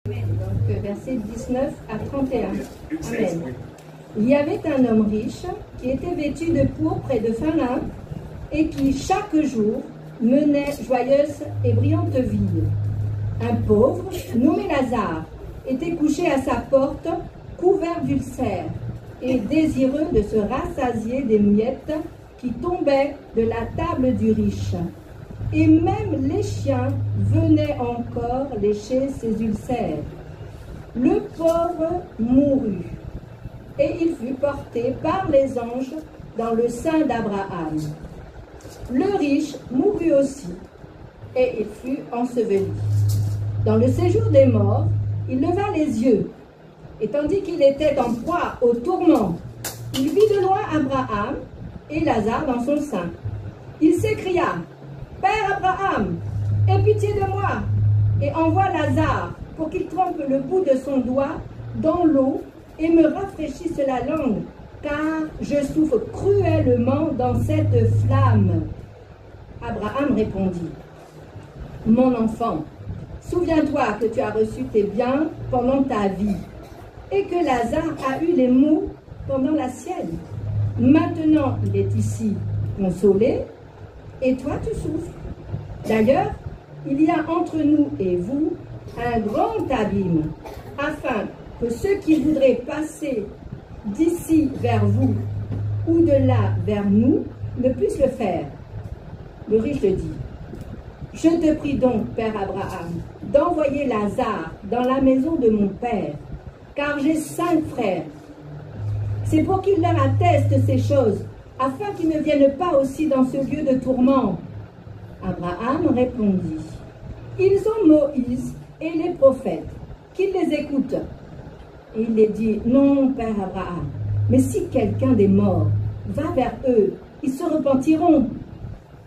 Donc, versets 19 à 31. Amen. Il y avait un homme riche qui était vêtu de pourpre et de fin lin et qui, chaque jour, menait joyeuse et brillante vie. Un pauvre, nommé Lazare, était couché à sa porte, couvert d'ulcères et désireux de se rassasier des miettes qui tombaient de la table du riche. Et même les chiens venaient encore lécher ses ulcères. Le pauvre mourut, et il fut porté par les anges dans le sein d'Abraham. Le riche mourut aussi, et il fut enseveli. Dans le séjour des morts, il leva les yeux, et tandis qu'il était en proie au tourment, il vit de loin Abraham et Lazare dans son sein. Il s'écria: « Père Abraham, aie pitié de moi, et envoie Lazare pour qu'il trempe le bout de son doigt dans l'eau et me rafraîchisse la langue, car je souffre cruellement dans cette flamme. » Abraham répondit: « Mon enfant, souviens-toi que tu as reçu tes biens pendant ta vie, et que Lazare a eu les maux pendant la sienne. Maintenant, il est ici consolé, et toi tu souffres. D'ailleurs, il y a entre nous et vous un grand abîme, afin que ceux qui voudraient passer d'ici vers vous ou de là vers nous ne puissent le faire. » Le riche le dit: « Je te prie donc, Père Abraham, d'envoyer Lazare dans la maison de mon père, car j'ai 5 frères. C'est pour qu'il leur atteste ces choses, afin qu'ils ne viennent pas aussi dans ce lieu de tourment. » Abraham répondit: « Ils ont Moïse et les prophètes, qu'ils les écoutent. » Et il les dit: « Non, Père Abraham, mais si quelqu'un des morts va vers eux, ils se repentiront. »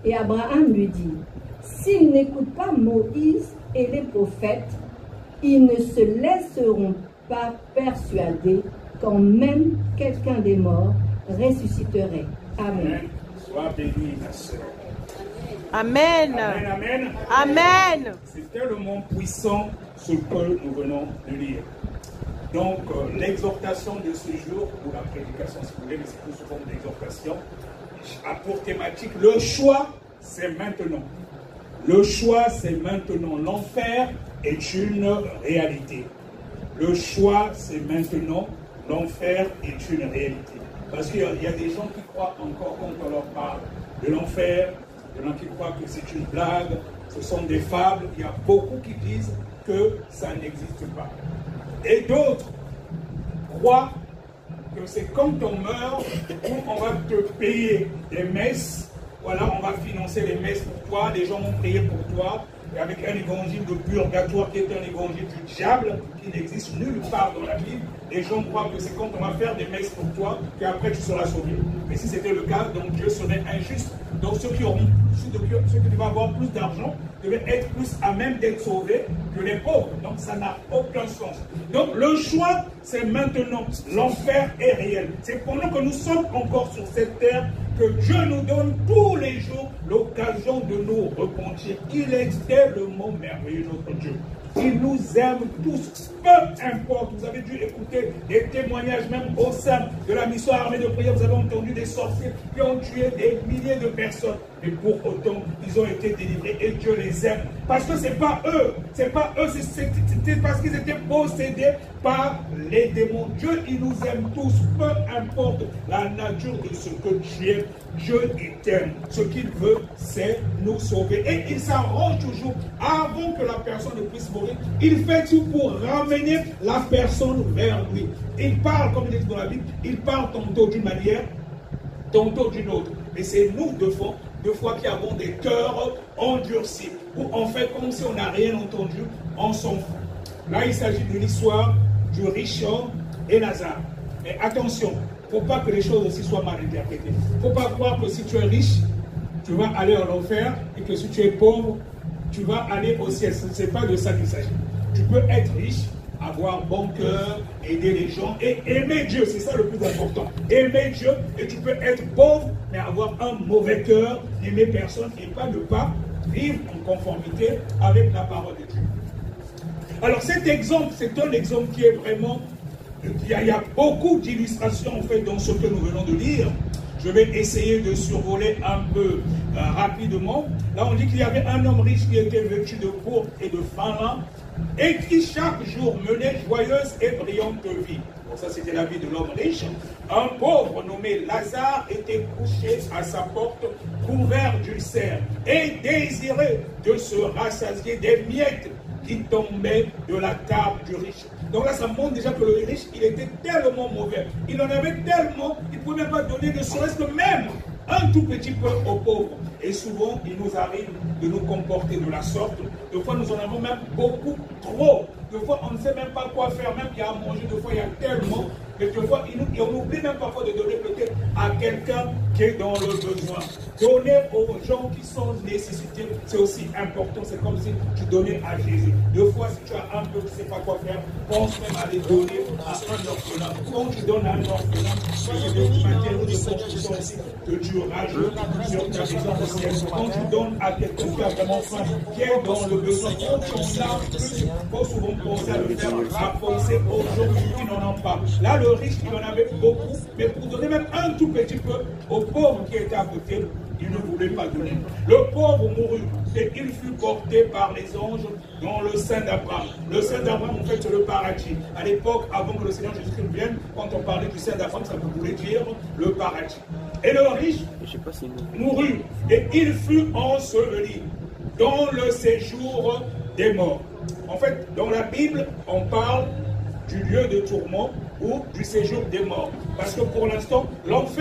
Et Abraham lui dit: « S'ils n'écoutent pas Moïse et les prophètes, ils ne se laisseront pas persuader quand même quelqu'un des morts ressusciterait. » Amen. Sois béni, ma soeur. Amen. Amen, amen. Amen. C'est tellement puissant ce que nous venons de lire. Donc, l'exhortation de ce jour, ou la prédication si vous voulez, mais c'est plus souvent une exhortation, a pour thématique: le choix, c'est maintenant. Le choix, c'est maintenant. L'enfer est une réalité. Le choix, c'est maintenant. L'enfer est une réalité. Parce qu'il y a des gens qui croient encore, quand on leur parle de l'enfer, il y en a qui croient que c'est une blague, ce sont des fables. Il y a beaucoup qui disent que ça n'existe pas. Et d'autres croient que c'est quand on meurt, où on va te payer des messes. Voilà, on va financer les messes pour toi, les gens vont prier pour toi, et avec un évangile de purgatoire qui est un évangile du diable, qui n'existe nulle part dans la Bible. Les gens croient que c'est quand on va faire des messes pour toi qu'après tu seras sauvé. Mais si c'était le cas, donc Dieu serait injuste. Donc ceux qui devaient avoir plus d'argent devaient être plus à même d'être sauvés que les pauvres. Donc ça n'a aucun sens. Donc le choix, c'est maintenant. L'enfer est réel. C'est pendant que nous sommes encore sur cette terre que Dieu nous donne tous les jours l'occasion de nous repentir. Il est tellement merveilleux, notre Dieu. Il nous aime tous, peu importe. Vous avez dû écouter des témoignages même au sein de la mission armée de prière. Vous avez entendu des sorciers qui ont tué des milliers de personnes. Mais pour autant, ils ont été délivrés et Dieu les aime. Parce que ce n'est pas eux, c'est parce qu'ils étaient possédés par les démons. Dieu, il nous aime tous, peu importe la nature de ce que tu es. Dieu, il t'aime. Ce qu'il veut, c'est nous sauver. Et il s'arrange toujours, avant que la personne ne puisse mourir, il fait tout pour ramener la personne vers lui. Il parle, comme il dit dans la Bible, il parle tantôt d'une manière, tantôt d'une autre. Mais c'est nous, deux fois qui avons des cœurs endurcis, où on fait comme si on n'a rien entendu, on s'en fout. Là, il s'agit de l'histoire du riche homme et Lazare. Mais attention, il ne faut pas que les choses aussi soient mal interprétées. Il ne faut pas croire que si tu es riche, tu vas aller en enfer, et que si tu es pauvre, tu vas aller au ciel. Ce n'est pas de ça qu'il s'agit. Tu peux être riche, avoir bon cœur, aider les gens et aimer Dieu. C'est ça le plus important. Aimer Dieu, et tu peux être pauvre, mais avoir un mauvais cœur, aimer personne et pas ne pas vivre en conformité avec la parole de Dieu. Alors cet exemple, c'est un exemple qui est vraiment... Il y a beaucoup d'illustrations en fait dans ce que nous venons de lire. Je vais essayer de survoler un peu rapidement. Là, on dit qu'il y avait un homme riche qui était vêtu de pourpre et de fin lin et qui chaque jour menait joyeuse et brillante vie. Bon, ça, c'était la vie de l'homme riche. Un pauvre nommé Lazare était couché à sa porte, couvert d'ulcères et désiré de se rassasier des miettes qui tombaient de la table du riche. Donc là, ça montre déjà que le riche, il était tellement mauvais. Il en avait tellement, il ne pouvait même pas donner ne serait-ce que même un tout petit peu aux pauvres. Et souvent, il nous arrive de nous comporter de la sorte. Des fois, nous en avons même beaucoup trop. Des fois, on ne sait même pas quoi faire. Même il y a à manger, des fois, il y a tellement. Mais des fois, on oublie même parfois de donner peut-être à quelqu'un qui est dans le besoin. Donner aux gens qui sont nécessités, c'est aussi important. C'est comme si tu donnais à Jésus. Des fois, si tu as un peu, tu ne sais pas quoi faire, pense même à les donner à un orphelin. Quand tu donnes à un orphelin, c'est des matériaux de construction aussi que tu rajoutes sur ta maison au ciel. Quand tu donnes à quelqu'un qui a vraiment faim, qui est dans le besoin, quand tu en as plus, il faut souvent penser à le faire, à penser aux gens qui n'en ont pas. Là, le riche, il en avait beaucoup, mais pour donner même un tout petit peu aux pauvres qui étaient à côté, il ne voulait pas donner. Le pauvre mourut et il fut porté par les anges dans le sein d'Abraham. Le sein d'Abraham, en fait, c'est le paradis. À l'époque, avant que le Seigneur Jésus-Christ vienne, quand on parlait du sein d'Abraham, ça voulait dire le paradis. Et le riche mourut et il fut enseveli dans le séjour des morts. En fait, dans la Bible, on parle du lieu de tourment ou du séjour des morts. Parce que pour l'instant, l'enfer